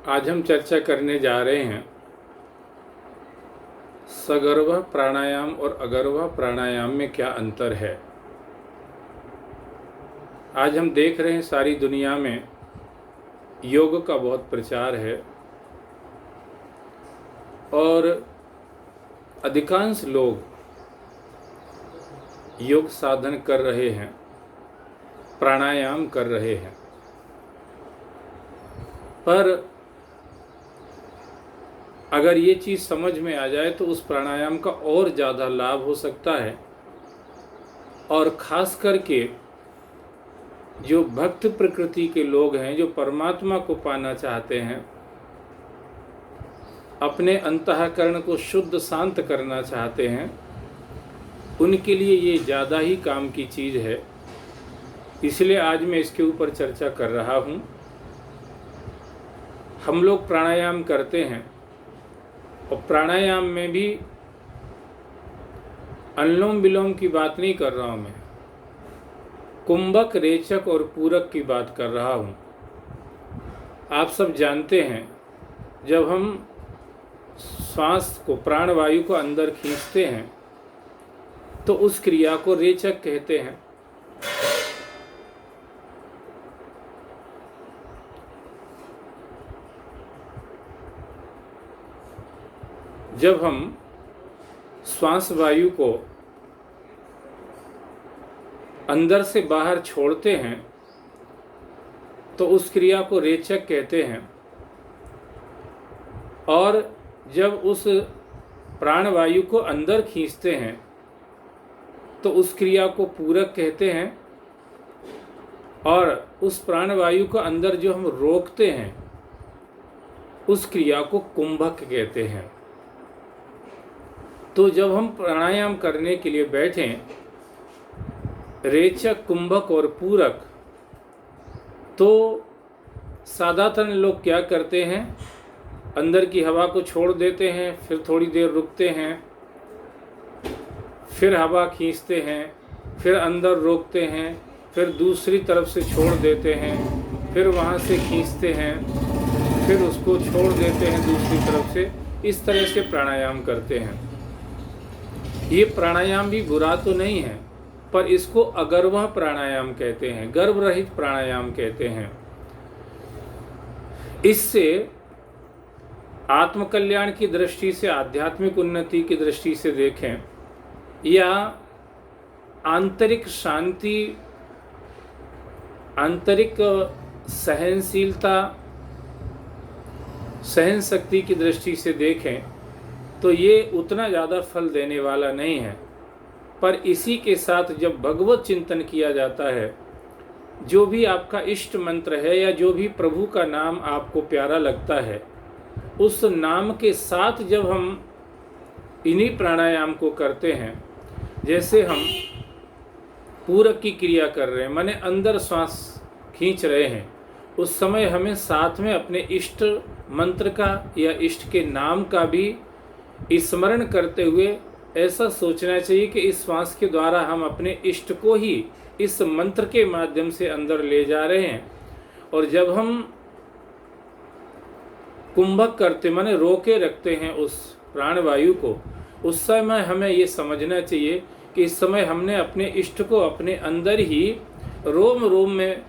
आज हम चर्चा करने जा रहे हैं सगर्भ प्राणायाम और अगर्भ प्राणायाम में क्या अंतर है। आज हम देख रहे हैं सारी दुनिया में योग का बहुत प्रचार है और अधिकांश लोग योग साधन कर रहे हैं, प्राणायाम कर रहे हैं, पर अगर ये चीज़ समझ में आ जाए तो उस प्राणायाम का और ज़्यादा लाभ हो सकता है। और ख़ास करके जो भक्त प्रकृति के लोग हैं, जो परमात्मा को पाना चाहते हैं, अपने अंतःकरण को शुद्ध शांत करना चाहते हैं, उनके लिए ये ज़्यादा ही काम की चीज़ है। इसलिए आज मैं इसके ऊपर चर्चा कर रहा हूँ। हम लोग प्राणायाम करते हैं और प्राणायाम में भी अनुलोम विलोम की बात नहीं कर रहा हूँ, मैं कुंभक, रेचक और पूरक की बात कर रहा हूँ। आप सब जानते हैं, जब हम श्वास को, प्राणवायु को अंदर खींचते हैं तो उस क्रिया को रेचक कहते हैं। जब हम श्वास वायु को अंदर से बाहर छोड़ते हैं तो उस क्रिया को रेचक कहते हैं। और जब उस प्राणवायु को अंदर खींचते हैं तो उस क्रिया को पूरक कहते हैं। और उस प्राणवायु को अंदर जो हम रोकते हैं उस क्रिया को कुंभक कहते हैं। तो जब हम प्राणायाम करने के लिए बैठें, रेचक, कुंभक और पूरक, तो साधारण लोग क्या करते हैं, अंदर की हवा को छोड़ देते हैं, फिर थोड़ी देर रुकते हैं, फिर हवा खींचते हैं, फिर अंदर रोकते हैं, फिर दूसरी तरफ से छोड़ देते हैं, फिर वहाँ से खींचते हैं, फिर उसको छोड़ देते हैं दूसरी तरफ से। इस तरह से प्राणायाम करते हैं। ये प्राणायाम भी बुरा तो नहीं है, पर इसको अगर्भ प्राणायाम कहते हैं, गर्भ रहित प्राणायाम कहते हैं। इससे आत्मकल्याण की दृष्टि से, आध्यात्मिक उन्नति की दृष्टि से देखें, या आंतरिक शांति, आंतरिक सहनशीलता, सहन शक्ति की दृष्टि से देखें तो ये उतना ज़्यादा फल देने वाला नहीं है। पर इसी के साथ जब भगवत चिंतन किया जाता है, जो भी आपका इष्ट मंत्र है या जो भी प्रभु का नाम आपको प्यारा लगता है, उस नाम के साथ जब हम इन्हीं प्राणायाम को करते हैं, जैसे हम पूरक की क्रिया कर रहे हैं, माने अंदर श्वास खींच रहे हैं, उस समय हमें साथ में अपने इष्ट मंत्र का या इष्ट के नाम का भी स्मरण करते हुए ऐसा सोचना चाहिए कि इस श्वास के द्वारा हम अपने इष्ट को ही इस मंत्र के माध्यम से अंदर ले जा रहे हैं। और जब हम कुंभक करते, माने रोके रखते हैं उस प्राणवायु को, उस समय हमें ये समझना चाहिए कि इस समय हमने अपने इष्ट को अपने अंदर ही रोम रोम में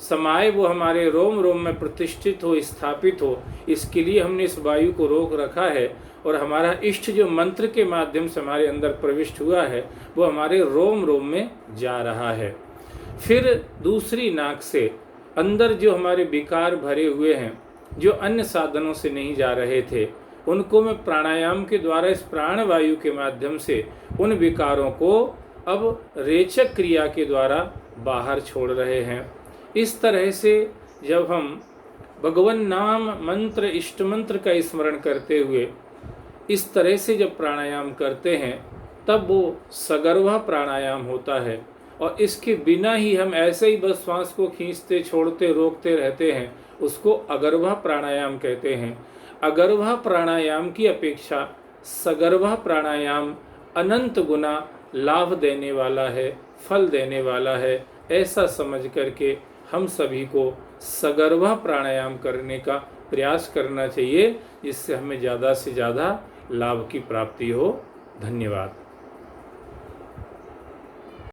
समाये, वो हमारे रोम रोम में प्रतिष्ठित हो, स्थापित हो। इसके लिए हमने इस वायु को रोक रखा है और हमारा इष्ट जो मंत्र के माध्यम से हमारे अंदर प्रविष्ट हुआ है वो हमारे रोम रोम में जा रहा है। फिर दूसरी नाक से अंदर जो हमारे विकार भरे हुए हैं, जो अन्य साधनों से नहीं जा रहे थे, उनको मैं प्राणायाम के द्वारा, इस प्राणवायु के माध्यम से उन विकारों को अब रेचक क्रिया के द्वारा बाहर छोड़ रहे हैं। इस तरह से जब हम भगवान नाम मंत्र, इष्ट मंत्र का स्मरण करते हुए इस तरह से जब प्राणायाम करते हैं, तब वो सगर्भ प्राणायाम होता है। और इसके बिना ही हम ऐसे ही बस श्वास को खींचते, छोड़ते, रोकते रहते हैं, उसको अगर्भ प्राणायाम कहते हैं। अगर्भ प्राणायाम की अपेक्षा सगर्भ प्राणायाम अनंत गुना लाभ देने वाला है, फल देने वाला है। ऐसा समझ करके हम सभी को सगर्भ प्राणायाम करने का प्रयास करना चाहिए जिससे हमें ज़्यादा से ज़्यादा लाभ की प्राप्ति हो। धन्यवाद।